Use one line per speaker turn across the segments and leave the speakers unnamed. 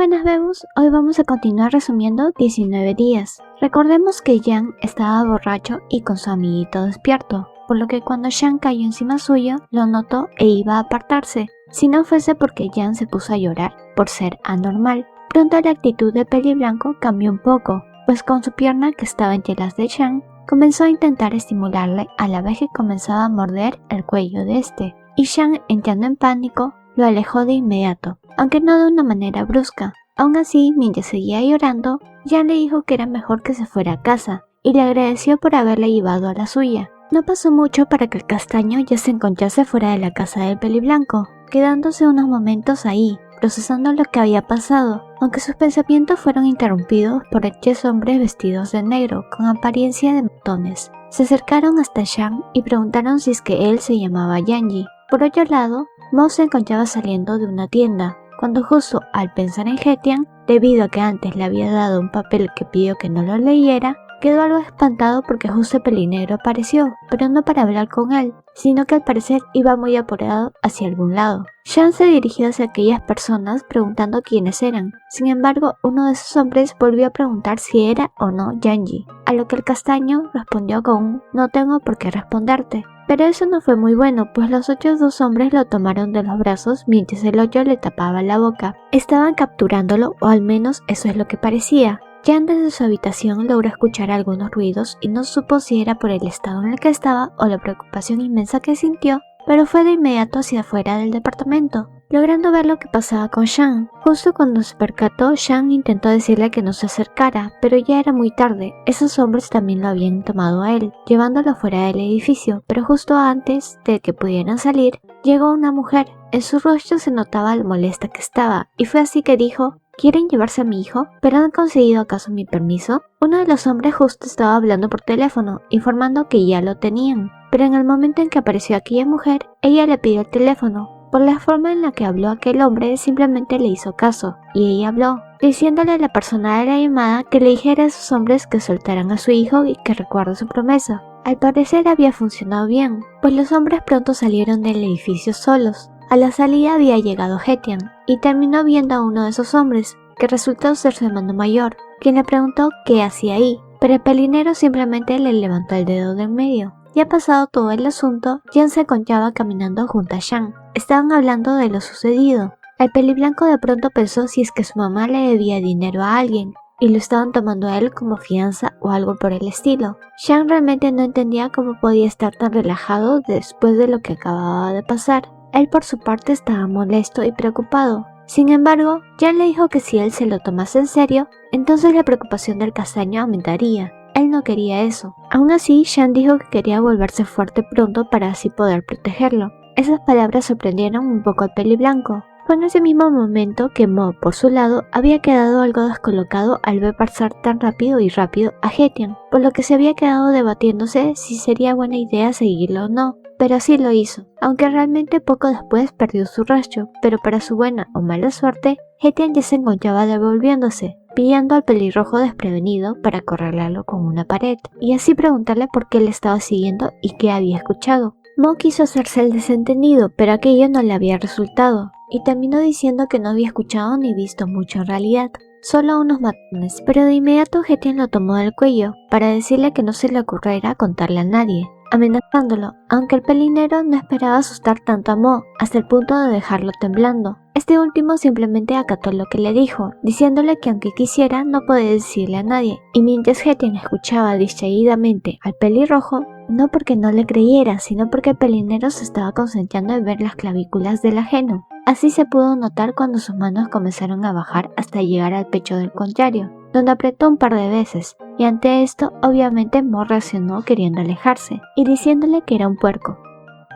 buenas bebus, hoy vamos a continuar resumiendo 19 días. Recordemos que Jan estaba borracho y con su amiguito despierto, por lo que cuando Jan cayó encima suyo, lo notó e iba a apartarse, si no fuese porque Jan se puso a llorar por ser anormal. Pronto la actitud de Peliblanco cambió un poco, pues con su pierna que estaba entre las de Jan, comenzó a intentar estimularle a la vez que comenzaba a morder el cuello de este, y Jan, entrando en pánico, lo alejó de inmediato, aunque no de una manera brusca. Aún así, mientras seguía llorando, Jan le dijo que era mejor que se fuera a casa, y le agradeció por haberle llevado a la suya. No pasó mucho para que el castaño ya se encontrase fuera de la casa del Peliblanco, quedándose unos momentos ahí, procesando lo que había pasado, aunque sus pensamientos fueron interrumpidos por 3 hombres vestidos de negro, con apariencia de matones. Se acercaron hasta Jan y preguntaron si es que él se llamaba Yanji. Por otro lado, Mo se encontraba saliendo de una tienda, cuando justo al pensar en Hetian, debido a que antes le había dado un papel que pidió que no lo leyera, quedó algo espantado porque justo Pelinegro apareció, pero no para hablar con él, sino que al parecer iba muy apurado hacia algún lado. Jan se dirigió hacia aquellas personas preguntando quiénes eran. Sin embargo, uno de esos hombres volvió a preguntar si era o no Yanji, a lo que el castaño respondió con un "no tengo por qué responderte". Pero eso no fue muy bueno, pues los otros 2 hombres lo tomaron de los brazos mientras el otro le tapaba la boca. Estaban capturándolo, o al menos eso es lo que parecía. Jan desde su habitación logró escuchar algunos ruidos y no supo si era por el estado en el que estaba o la preocupación inmensa que sintió, pero fue de inmediato hacia afuera del departamento, logrando ver lo que pasaba con Jan. Justo cuando se percató, Jan intentó decirle que no se acercara, pero ya era muy tarde. Esos hombres también lo habían tomado a él, llevándolo fuera del edificio, pero justo antes de que pudieran salir, llegó una mujer. En su rostro se notaba lo molesta que estaba, y fue así que dijo: ¿quieren llevarse a mi hijo? ¿Pero han conseguido acaso mi permiso? Uno de los hombres justo estaba hablando por teléfono, informando que ya lo tenían, pero en el momento en que apareció aquella mujer, ella le pidió el teléfono. Por la forma en la que habló aquel hombre, simplemente le hizo caso, y ella habló, diciéndole a la persona de la llamada que le dijera a esos hombres que soltaran a su hijo y que recuerde su promesa. Al parecer había funcionado bien, pues los hombres pronto salieron del edificio solos. A la salida había llegado Hetian, y terminó viendo a uno de esos hombres, que resultó ser su hermano mayor, quien le preguntó qué hacía ahí, pero el pelinero simplemente le levantó el dedo de en medio. Ya pasado todo el asunto, Jan se encontraba caminando junto a Jan. Estaban hablando de lo sucedido. El Peliblanco de pronto pensó si es que su mamá le debía dinero a alguien, y lo estaban tomando a él como fianza o algo por el estilo. Jan realmente no entendía cómo podía estar tan relajado después de lo que acababa de pasar. Él por su parte estaba molesto y preocupado. Sin embargo, Jan le dijo que si él se lo tomase en serio, entonces la preocupación del castaño aumentaría. Él no quería eso. Aún así, Jan dijo que quería volverse fuerte pronto para así poder protegerlo. Esas palabras sorprendieron un poco al Peliblanco. Fue en ese mismo momento que Mo, por su lado, había quedado algo descolocado al ver pasar tan rápido a Hetian, por lo que se había quedado debatiéndose si sería buena idea seguirlo o no. Pero así lo hizo, aunque realmente poco después perdió su rastro, pero para su buena o mala suerte, Hetian ya se encontraba devolviéndose, pillando al pelirrojo desprevenido para acorralarlo con una pared, y así preguntarle por qué le estaba siguiendo y qué había escuchado. Mo quiso hacerse el desentendido, pero aquello no le había resultado, y terminó diciendo que no había escuchado ni visto mucho en realidad, solo unos matones, pero de inmediato Hetian lo tomó del cuello, para decirle que no se le ocurriera contarle a nadie, amenazándolo, aunque el pelinero no esperaba asustar tanto a Mo, hasta el punto de dejarlo temblando. Este último simplemente acató lo que le dijo, diciéndole que aunque quisiera no podía decirle a nadie, y mientras Hetian escuchaba distraídamente al pelirrojo, no porque no le creyera, sino porque el pelinero se estaba concentrando en ver las clavículas del ajeno. Así se pudo notar cuando sus manos comenzaron a bajar hasta llegar al pecho del contrario, donde apretó un par de veces, y ante esto obviamente Mo reaccionó queriendo alejarse, y diciéndole que era un puerco.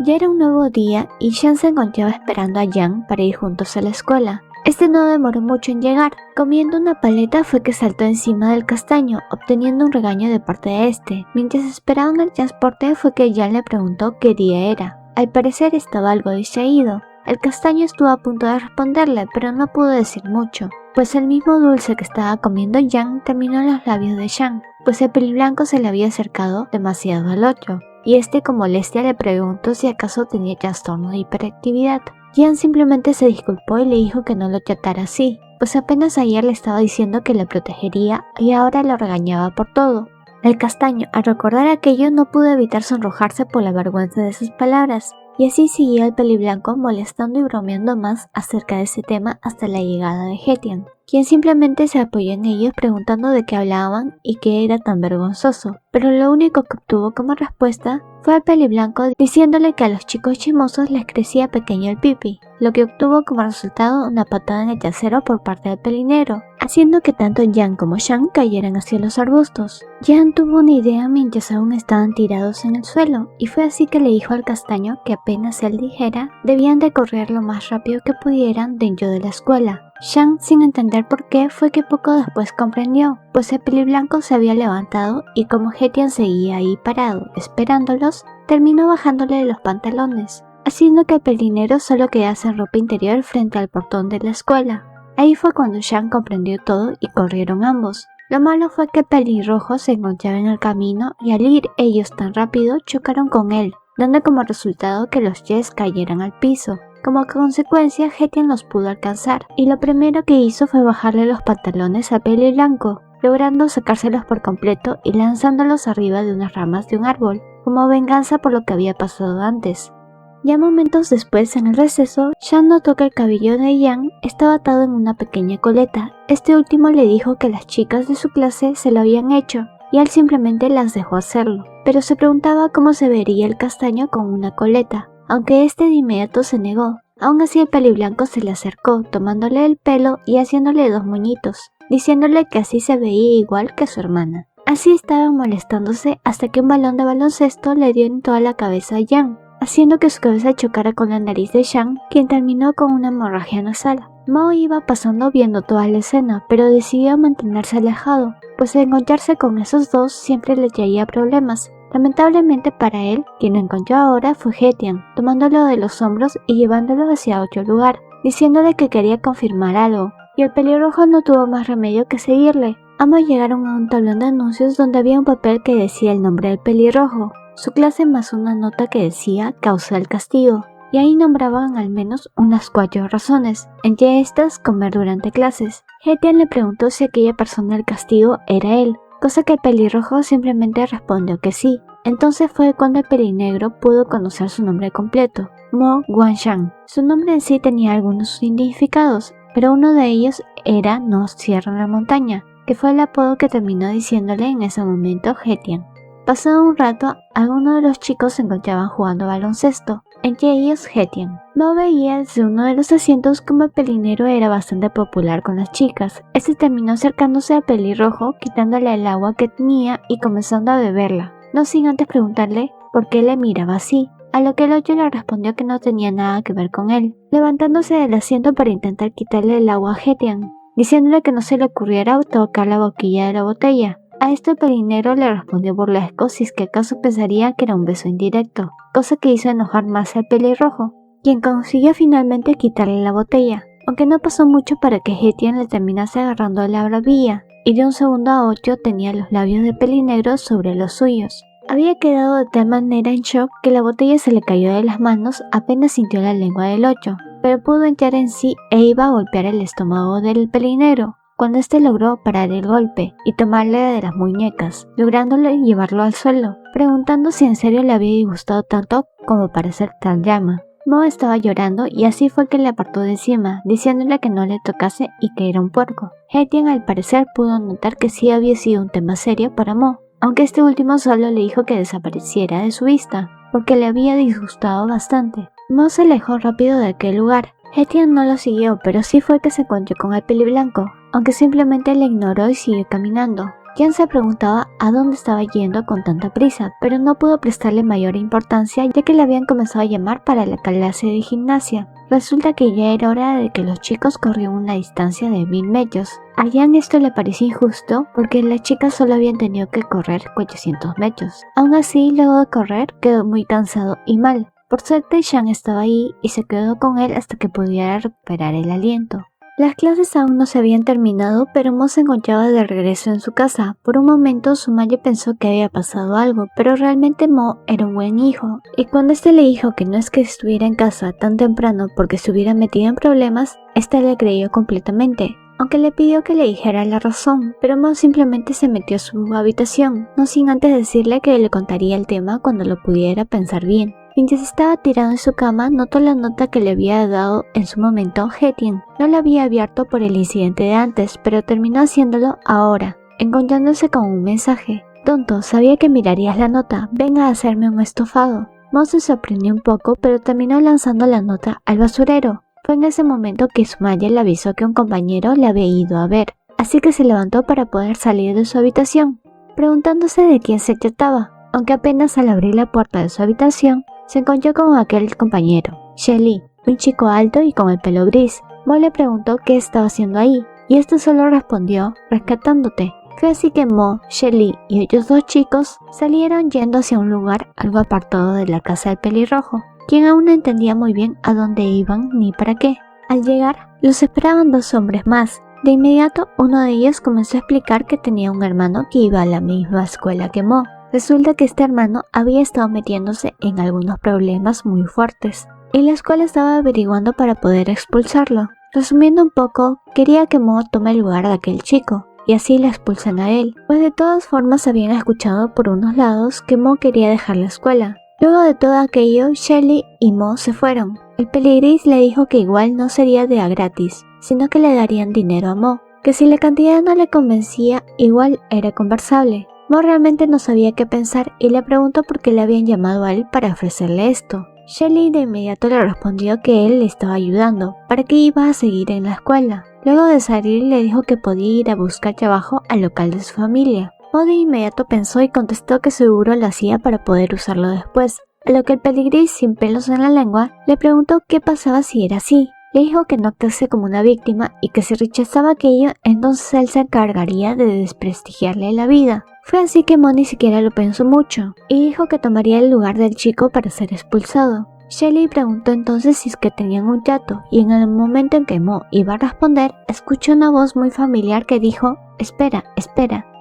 Ya era un nuevo día y Jan se encontraba esperando a Jan para ir juntos a la escuela. Este no demoró mucho en llegar. Comiendo una paleta fue que saltó encima del castaño, obteniendo un regaño de parte de este. Mientras esperaban el transporte fue que Jan le preguntó qué día era. Al parecer estaba algo distraído. El castaño estuvo a punto de responderle, pero no pudo decir mucho, pues el mismo dulce que estaba comiendo Jan terminó en los labios de Jan, pues el peliblanco se le había acercado demasiado al otro, y este con molestia le preguntó si acaso tenía trastorno de hiperactividad. Jan simplemente se disculpó y le dijo que no lo tratara así, pues apenas ayer le estaba diciendo que le protegería y ahora lo regañaba por todo. El castaño, al recordar aquello, no pudo evitar sonrojarse por la vergüenza de sus palabras, y así siguió el peliblanco molestando y bromeando más acerca de ese tema hasta la llegada de Getian, quien simplemente se apoyó en ellos preguntando de qué hablaban y qué era tan vergonzoso, pero lo único que obtuvo como respuesta fue al peliblanco diciéndole que a los chicos chismosos les crecía pequeño el pipi, lo que obtuvo como resultado una patada en el trasero por parte del pelinegro, haciendo que tanto Yang como Shang cayeran hacia los arbustos. Yang tuvo una idea mientras aún estaban tirados en el suelo, y fue así que le dijo al castaño que apenas él dijera, debían de correr lo más rápido que pudieran dentro de la escuela. Shang, sin entender por qué, fue que poco después comprendió, pues el peliblanco se había levantado y como Getian seguía ahí parado, esperándolos, terminó bajándole los pantalones, haciendo que el pelinegro solo quedase en ropa interior frente al portón de la escuela. Ahí fue cuando Shang comprendió todo y corrieron ambos. Lo malo fue que Pelirrojo se encontraba en el camino y al ir ellos tan rápido chocaron con él, dando como resultado que los Jets cayeran al piso. Como consecuencia, Getian los pudo alcanzar, y lo primero que hizo fue bajarle los pantalones a Peliblanco, logrando sacárselos por completo y lanzándolos arriba de unas ramas de un árbol, como venganza por lo que había pasado antes. Ya momentos después, en el receso, Shang notó que el cabello de Yang estaba atado en una pequeña coleta. Este último le dijo que las chicas de su clase se lo habían hecho, y él simplemente las dejó hacerlo, pero se preguntaba cómo se vería el castaño con una coleta. Aunque este de inmediato se negó, aún así el peliblanco se le acercó, tomándole el pelo y haciéndole 2 moñitos, diciéndole que así se veía igual que su hermana. Así estaban molestándose hasta que un balón de baloncesto le dio en toda la cabeza a Yang, haciendo que su cabeza chocara con la nariz de Shang, quien terminó con una hemorragia nasal. Mo iba pasando viendo toda la escena, pero decidió mantenerse alejado, pues encontrarse con esos dos siempre le traía problemas. Lamentablemente para él, quien lo encontró ahora fue Getian, tomándolo de los hombros y llevándolo hacia otro lugar, diciéndole que quería confirmar algo, y el pelirrojo no tuvo más remedio que seguirle. Ambos llegaron a un tablón de anuncios donde había un papel que decía el nombre del pelirrojo, su clase más una nota que decía causa del castigo, y ahí nombraban al menos unas 4 razones, entre estas comer durante clases. Getian le preguntó si aquella persona del castigo era él, cosa que el pelirrojo simplemente respondió que sí. Entonces fue cuando el pelinegro pudo conocer su nombre completo, Mo Guanshan. Su nombre en sí tenía algunos significados, pero uno de ellos era no cierran la montaña, que fue el apodo que terminó diciéndole en ese momento Getian. Pasado un rato, algunos de los chicos se encontraban jugando baloncesto, entre ellos Getian. Mo veía desde uno de los asientos como el pelinegro era bastante popular con las chicas. Este terminó acercándose al pelirrojo, quitándole el agua que tenía y comenzando a beberla, no sin antes preguntarle por qué le miraba así, a lo que el otro le respondió que no tenía nada que ver con él, levantándose del asiento para intentar quitarle el agua a Getian, diciéndole que no se le ocurriera tocar la boquilla de la botella. A esto el pelinegro le respondió burlesco si es que acaso pensaría que era un beso indirecto, cosa que hizo enojar más al pelirrojo, quien consiguió finalmente quitarle la botella, aunque no pasó mucho para que Getian le terminase agarrando la barbilla, y de un segundo a otro tenía los labios de pelinegro sobre los suyos. Había quedado de tal manera en shock que la botella se le cayó de las manos apenas sintió la lengua del 8, pero pudo entrar en sí e iba a golpear el estómago del pelinegro, cuando este logró parar el golpe y tomarle de las muñecas, lográndole llevarlo al suelo, preguntando si en serio le había disgustado tanto como para ser tan llama. Mo estaba llorando y así fue que le apartó de encima, diciéndole que no le tocase y que era un puerco. Getian al parecer pudo notar que sí había sido un tema serio para Mo, aunque este último solo le dijo que desapareciera de su vista, porque le había disgustado bastante. Mo se alejó rápido de aquel lugar. Getian no lo siguió, pero sí fue que se encontró con el peliblanco, aunque simplemente le ignoró y siguió caminando. Yang se preguntaba a dónde estaba yendo con tanta prisa, pero no pudo prestarle mayor importancia ya que le habían comenzado a llamar para la clase de gimnasia. Resulta que ya era hora de que los chicos corrieran una distancia de 1000 metros. A Yang esto le pareció injusto porque las chicas solo habían tenido que correr 400 metros. Aún así, luego de correr, quedó muy cansado y mal. Por suerte, Yang estaba ahí y se quedó con él hasta que pudiera recuperar el aliento. Las clases aún no se habían terminado, pero Mo se encontraba de regreso en su casa. Por un momento, Sumaye pensó que había pasado algo, pero realmente Mo era un buen hijo. Y cuando este le dijo que no es que estuviera en casa tan temprano porque se hubiera metido en problemas, este le creyó completamente. Aunque le pidió que le dijera la razón, pero Mo simplemente se metió a su habitación, no sin antes decirle que le contaría el tema cuando lo pudiera pensar bien. Mientras estaba tirado en su cama, notó la nota que le había dado en su momento Hetien. No la había abierto por el incidente de antes, pero terminó haciéndolo ahora, encontrándose con un mensaje. Tonto, sabía que mirarías la nota, ven a hacerme un estofado. Mo se sorprendió un poco, pero terminó lanzando la nota al basurero. Fue en ese momento que Sumaye le avisó que un compañero le había ido a ver, así que se levantó para poder salir de su habitación, preguntándose de quién se trataba, aunque apenas al abrir la puerta de su habitación, se encontró con aquel compañero, Shelly, un chico alto y con el pelo gris. Mo le preguntó qué estaba haciendo ahí, y este solo respondió, rescatándote. Fue así que Mo, Shelly y otros dos chicos salieron yendo hacia un lugar algo apartado de la casa del pelirrojo, quien aún no entendía muy bien a dónde iban ni para qué. Al llegar, los esperaban dos hombres más. De inmediato, uno de ellos comenzó a explicar que tenía un hermano que iba a la misma escuela que Mo. Resulta que este hermano había estado metiéndose en algunos problemas muy fuertes, y la escuela estaba averiguando para poder expulsarlo. Resumiendo un poco, quería que Mo tome el lugar de aquel chico, y así le expulsan a él, pues de todas formas habían escuchado por unos lados que Mo quería dejar la escuela. Luego de todo aquello, Shelly y Mo se fueron. El peligris le dijo que igual no sería de a gratis, sino que le darían dinero a Mo, que si la cantidad no le convencía, igual era conversable. Mo realmente no sabía qué pensar y le preguntó por qué le habían llamado a él para ofrecerle esto. Shelly de inmediato le respondió que él le estaba ayudando, para que iba a seguir en la escuela. Luego de salir le dijo que podía ir a buscar trabajo al local de su familia. Mo de inmediato pensó y contestó que seguro lo hacía para poder usarlo después, a lo que el peligris sin pelos en la lengua le preguntó qué pasaba si era así. Le dijo que no actuase como una víctima y que si rechazaba aquello, entonces él se encargaría de desprestigiarle la vida. Fue así que Mo ni siquiera lo pensó mucho, y dijo que tomaría el lugar del chico para ser expulsado. Shelly preguntó entonces si es que tenían un yato, y en el momento en que Mo iba a responder, escuchó una voz muy familiar que dijo, espera,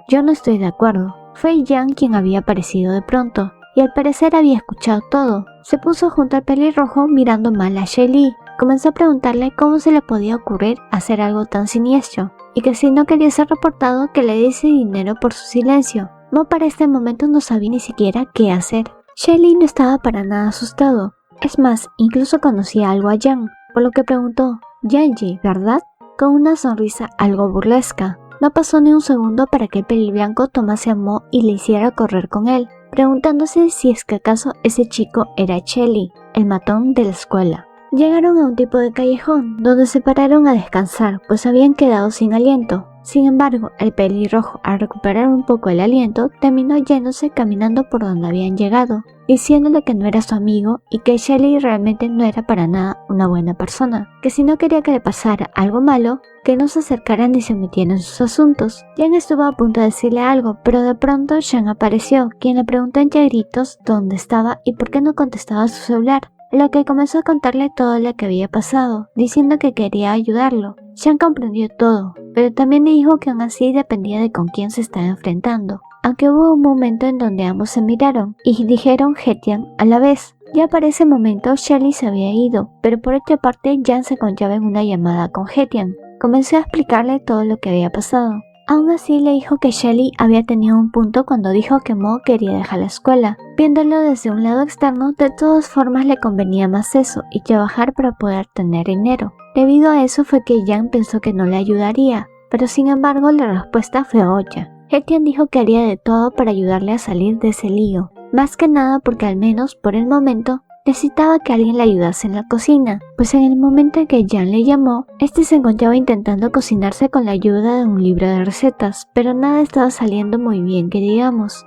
yo no estoy de acuerdo. Fue Yang quien había aparecido de pronto, y al parecer había escuchado todo. Se puso junto al pelirrojo mirando mal a Shelly. Comenzó a preguntarle cómo se le podía ocurrir hacer algo tan siniestro, y que si no quería ser reportado que le diese dinero por su silencio. Mo para este momento no sabía ni siquiera qué hacer. Shelly no estaba para nada asustado. Es más, incluso conocía algo a Yang, por lo que preguntó, Yanji, ¿verdad? Con una sonrisa algo burlesca. No pasó ni un segundo para que el peliblanco tomase a Mo y le hiciera correr con él, preguntándose si es que acaso ese chico era Shelly, el matón de la escuela. Llegaron a un tipo de callejón, donde se pararon a descansar, pues habían quedado sin aliento. Sin embargo, el pelirrojo, al recuperar un poco el aliento, terminó yéndose caminando por donde habían llegado, diciéndole que no era su amigo y que Shelly realmente no era para nada una buena persona, que si no quería que le pasara algo malo, que no se acercara ni se metiera en sus asuntos. Jan estuvo a punto de decirle algo, pero de pronto Shan apareció, quien le preguntó entre gritos dónde estaba y por qué no contestaba su celular, lo que comenzó a contarle todo lo que había pasado, diciendo que quería ayudarlo. Shan comprendió todo, pero también le dijo que aún así dependía de con quién se estaba enfrentando, aunque hubo un momento en donde ambos se miraron y dijeron Hetien a la vez. Ya para ese momento Shelly se había ido, pero por otra parte Jan se encontraba en una llamada con Hetien. Comenzó a explicarle todo lo que había pasado. Aún así le dijo que Shelly había tenido un punto cuando dijo que Mo quería dejar la escuela. Viéndolo desde un lado externo, de todas formas le convenía más eso y trabajar para poder tener dinero. Debido a eso fue que Jan pensó que no le ayudaría, pero sin embargo la respuesta fue otra. Hetien dijo que haría de todo para ayudarle a salir de ese lío, más que nada porque al menos por el momento necesitaba que alguien le ayudase en la cocina, pues en el momento en que Jan le llamó, este se encontraba intentando cocinarse con la ayuda de un libro de recetas, pero nada estaba saliendo muy bien que digamos.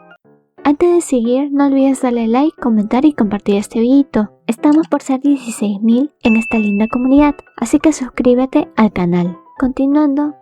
Antes de seguir, no olvides darle like, comentar y compartir este videito. Estamos por ser 16.000 en esta linda comunidad, así que suscríbete al canal. Continuando.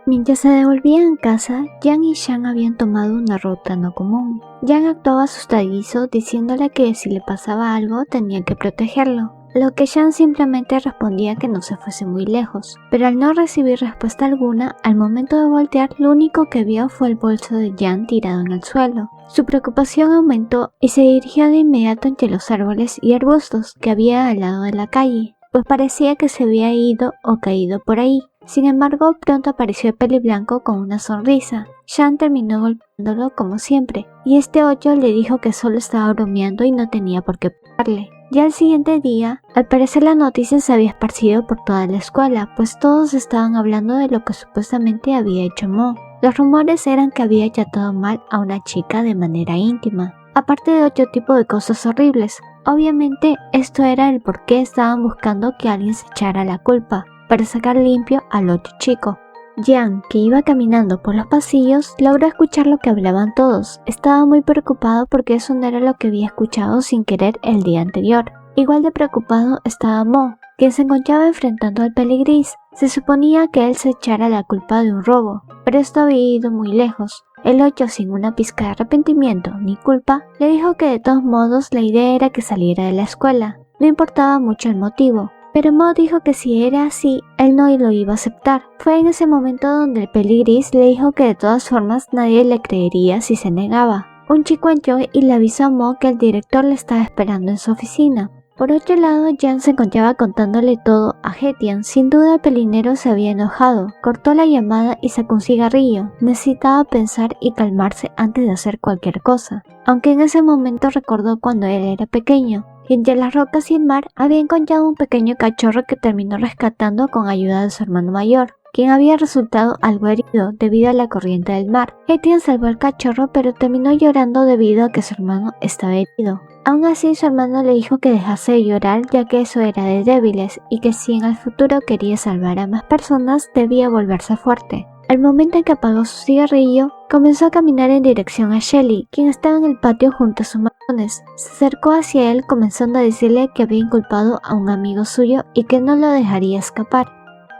Mientras se devolvían a casa, Jan y Shan habían tomado una ruta no común. Jan actuaba asustadizo diciéndole que si le pasaba algo tenía que protegerlo. lo que Jan simplemente respondía que no se fuese muy lejos. Pero al no recibir respuesta alguna, al momento de voltear, lo único que vio fue el bolso de Jan tirado en el suelo. Su preocupación aumentó y se dirigió de inmediato entre los árboles y arbustos que había al lado de la calle, pues parecía que se había ido o caído por ahí. Sin embargo, pronto apareció el peliblanco con una sonrisa. Jan terminó golpeándolo como siempre, y este 8 le dijo que solo estaba bromeando y no tenía por qué pegarle. Ya al siguiente día, al parecer la noticia se había esparcido por toda la escuela, pues todos estaban hablando de lo que supuestamente había hecho Mo. Los rumores eran que había tratado mal a una chica de manera íntima, aparte de otro tipo de cosas horribles. Obviamente, esto era el por qué estaban buscando que alguien se echara la culpa, para sacar limpio al otro chico. Jan, que iba caminando por los pasillos, logró escuchar lo que hablaban todos. Estaba muy preocupado porque eso no era lo que había escuchado sin querer el día anterior. Igual de preocupado estaba Mo, quien se encontraba enfrentando al peligris. Se suponía que él se echara la culpa de un robo, pero esto había ido muy lejos. El 8, sin una pizca de arrepentimiento ni culpa, le dijo que de todos modos la idea era que saliera de la escuela. No importaba mucho el motivo. Pero Mo dijo que si era así, él no lo iba a aceptar. Fue en ese momento donde el peligris le dijo que de todas formas nadie le creería si se negaba. Un chico entró y le avisó a Mo que el director le estaba esperando en su oficina. Por otro lado, Jan se encontraba contándole todo a Hetian. Sin duda el pelinero se había enojado, cortó la llamada y sacó un cigarrillo. Necesitaba pensar y calmarse antes de hacer cualquier cosa, aunque en ese momento recordó cuando él era pequeño. Y entre las rocas y el mar había encontrado un pequeño cachorro que terminó rescatando con ayuda de su hermano mayor, quien había resultado algo herido debido a la corriente del mar. Hetian salvó al cachorro, pero terminó llorando debido a que su hermano estaba herido. Aún así, su hermano le dijo que dejase de llorar, ya que eso era de débiles, y que si en el futuro quería salvar a más personas, debía volverse fuerte. Al momento en que apagó su cigarrillo, comenzó a caminar en dirección a Shelly, quien estaba en el patio junto a sus matones. Se acercó hacia él comenzando a decirle que había inculpado a un amigo suyo y que no lo dejaría escapar.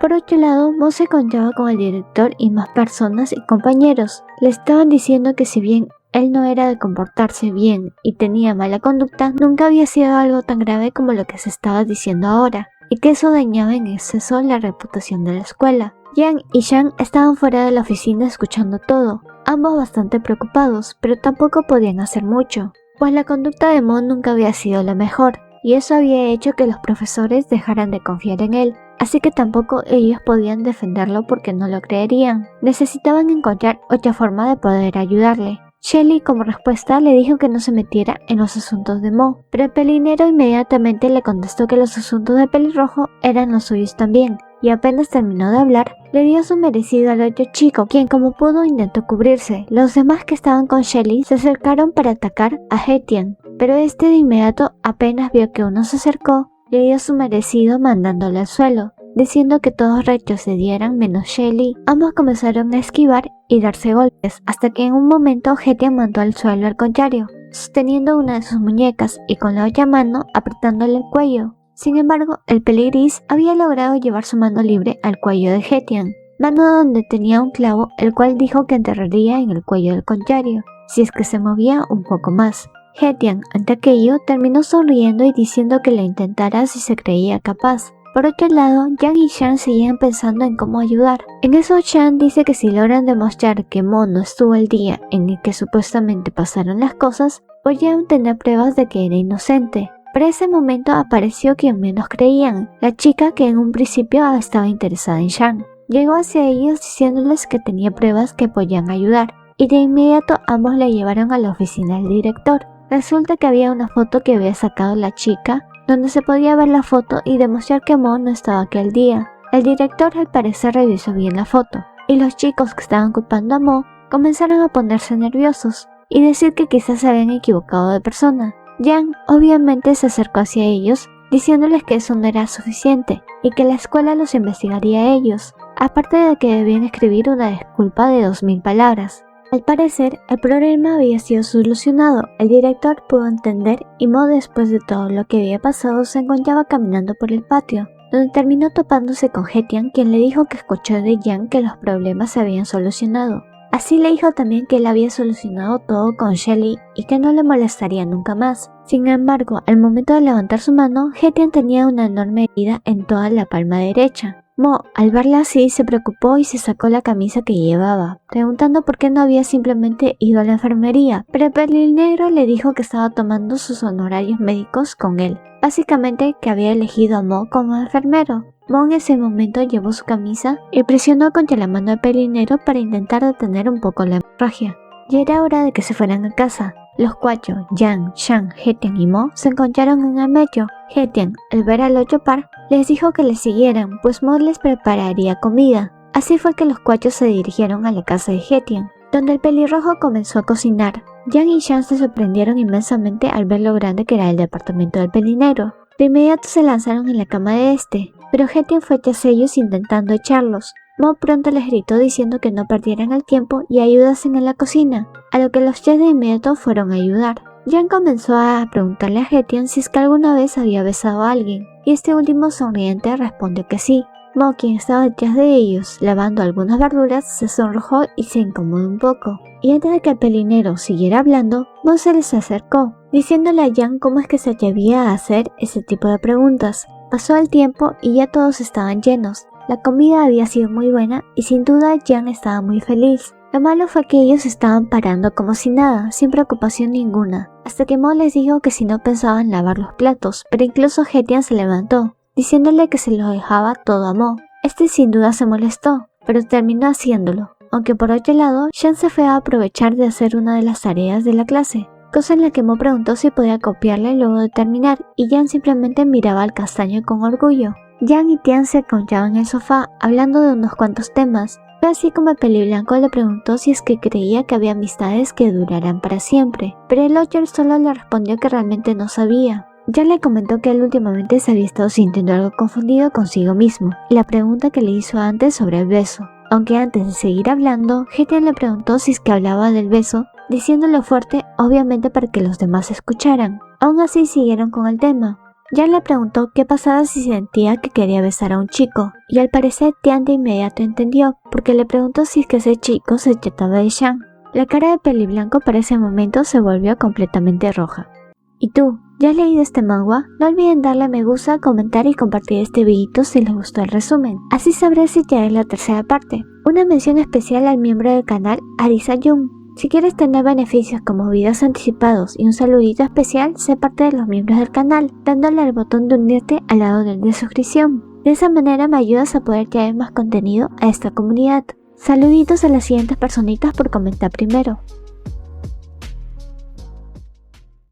Por otro lado, Mo se encontraba con el director y más personas y compañeros. Le estaban diciendo que si bien él no era de comportarse bien y tenía mala conducta, nunca había sido algo tan grave como lo que se estaba diciendo ahora, y que eso dañaba en exceso la reputación de la escuela. Jan y Jan estaban fuera de la oficina escuchando todo, ambos bastante preocupados, pero tampoco podían hacer mucho, pues la conducta de Mo nunca había sido la mejor, y eso había hecho que los profesores dejaran de confiar en él, así que tampoco ellos podían defenderlo porque no lo creerían. Necesitaban encontrar otra forma de poder ayudarle. Shelly, como respuesta, le dijo que no se metiera en los asuntos de Mo, pero el pelinero inmediatamente le contestó que los asuntos de Pelirrojo eran los suyos también, y apenas terminó de hablar, le dio su merecido al otro chico, quien como pudo intentó cubrirse. Los demás que estaban con Shelly se acercaron para atacar a Hetian, pero este de inmediato apenas vio que uno se acercó, le dio su merecido mandándolo al suelo, diciendo que todos retrocedieran menos Shelly. Ambos comenzaron a esquivar y darse golpes, hasta que en un momento Hetian mandó al suelo al contrario, sosteniendo una de sus muñecas y con la otra mano apretándole el cuello. Sin embargo, el peligris había logrado llevar su mano libre al cuello de Hetian, mano donde tenía un clavo, el cual dijo que enterraría en el cuello del contrario, si es que se movía un poco más. Hetian, ante aquello, terminó sonriendo y diciendo que lo intentara si se creía capaz. Por otro lado, Jan y Jan seguían pensando en cómo ayudar. En eso, Jan dice que si logran demostrar que Mo no estuvo el día en el que supuestamente pasaron las cosas, podrían tener pruebas de que era inocente. Para ese momento apareció quien menos creían, la chica que en un principio estaba interesada en Jan. Llegó hacia ellos diciéndoles que tenía pruebas que podían ayudar, y de inmediato ambos la llevaron a la oficina del director. Resulta que había una foto que había sacado la chica, donde se podía ver la foto y demostrar que Mo no estaba aquel día. El director al parecer revisó bien la foto, y los chicos que estaban culpando a Mo comenzaron a ponerse nerviosos y decir que quizás se habían equivocado de persona. Jan obviamente se acercó hacia ellos, diciéndoles que eso no era suficiente y que la escuela los investigaría a ellos, aparte de que debían escribir una disculpa de 2000 palabras. Al parecer, el problema había sido solucionado. El director pudo entender y Mo, después de todo lo que había pasado, se encontraba caminando por el patio, donde terminó topándose con Hetian, quien le dijo que escuchó de Jan que los problemas se habían solucionado. Así le dijo también que él había solucionado todo con Shelly y que no le molestaría nunca más. Sin embargo, al momento de levantar su mano, Hetian tenía una enorme herida en toda la palma derecha. Mo, al verla así, se preocupó y se sacó la camisa que llevaba, preguntando por qué no había simplemente ido a la enfermería, pero el pelinegro le dijo que estaba tomando sus honorarios médicos con él, básicamente que había elegido a Mo como enfermero. Mo en ese momento llevó su camisa y presionó contra la mano del pelinegro para intentar detener un poco la hemorragia. Ya era hora de que se fueran a casa. Los cuatro, Yang, Shang, Hetian y Mo se encontraron en el metro. Hetian, al ver al otro par, les dijo que le siguieran, pues Mo les prepararía comida. Así fue que los cuatro se dirigieron a la casa de Hetian, donde el pelirrojo comenzó a cocinar. Yang y Shang se sorprendieron inmensamente al ver lo grande que era el departamento del pelinegro. De inmediato se lanzaron en la cama de este, pero Hetian fue tras ellos intentando echarlos. Mo pronto les gritó diciendo que no perdieran el tiempo y ayudasen en la cocina, a lo que los tres de inmediato fueron a ayudar. Yang comenzó a preguntarle a Hetian si es que alguna vez había besado a alguien, y este último sonriente respondió que sí. Mo, quien estaba detrás de ellos lavando algunas verduras, se sonrojó y se incomodó un poco. Y antes de que el pelinero siguiera hablando, Mo se les acercó, diciéndole a Yang cómo es que se atrevía a hacer ese tipo de preguntas. Pasó el tiempo y ya todos estaban llenos. La comida había sido muy buena y sin duda Yang estaba muy feliz. Lo malo fue que ellos estaban parando como si nada, sin preocupación ninguna, hasta que Mo les dijo que si no pensaban lavar los platos, pero incluso Hetian se levantó, diciéndole que se lo dejaba todo a Mo. Este sin duda se molestó, pero terminó haciéndolo, aunque por otro lado, Yang se fue a aprovechar de hacer una de las tareas de la clase, cosa en la que Mo preguntó si podía copiarle luego de terminar, y Yang simplemente miraba al castaño con orgullo. Yang y Tian se encontraban en el sofá hablando de unos cuantos temas. Fue así como el peliblanco le preguntó si es que creía que había amistades que durarán para siempre, pero el otro solo le respondió que realmente no sabía. Yang le comentó que él últimamente se había estado sintiendo algo confundido consigo mismo, y la pregunta que le hizo antes sobre el beso. Aunque antes de seguir hablando, Hetian le preguntó si es que hablaba del beso, diciéndolo fuerte, obviamente para que los demás escucharan. Aún así siguieron con el tema. Yang le preguntó qué pasaba si sentía que quería besar a un chico, y al parecer Tian de inmediato entendió, porque le preguntó si es que ese chico se trataba de Shang. La cara de peliblanco para ese momento se volvió completamente roja. ¿Y tú? ¿Ya has leído este manga? No olviden darle me gusta, comentar y compartir este videito si les gustó el resumen. Así sabré si traeré la tercera parte. Una mención especial al miembro del canal, Arisa Jung. Si quieres tener beneficios como videos anticipados y un saludito especial, sé parte de los miembros del canal, dándole al botón de unirte al lado del de suscripción. De esa manera me ayudas a poder traer más contenido a esta comunidad. Saluditos a las siguientes personitas por comentar primero.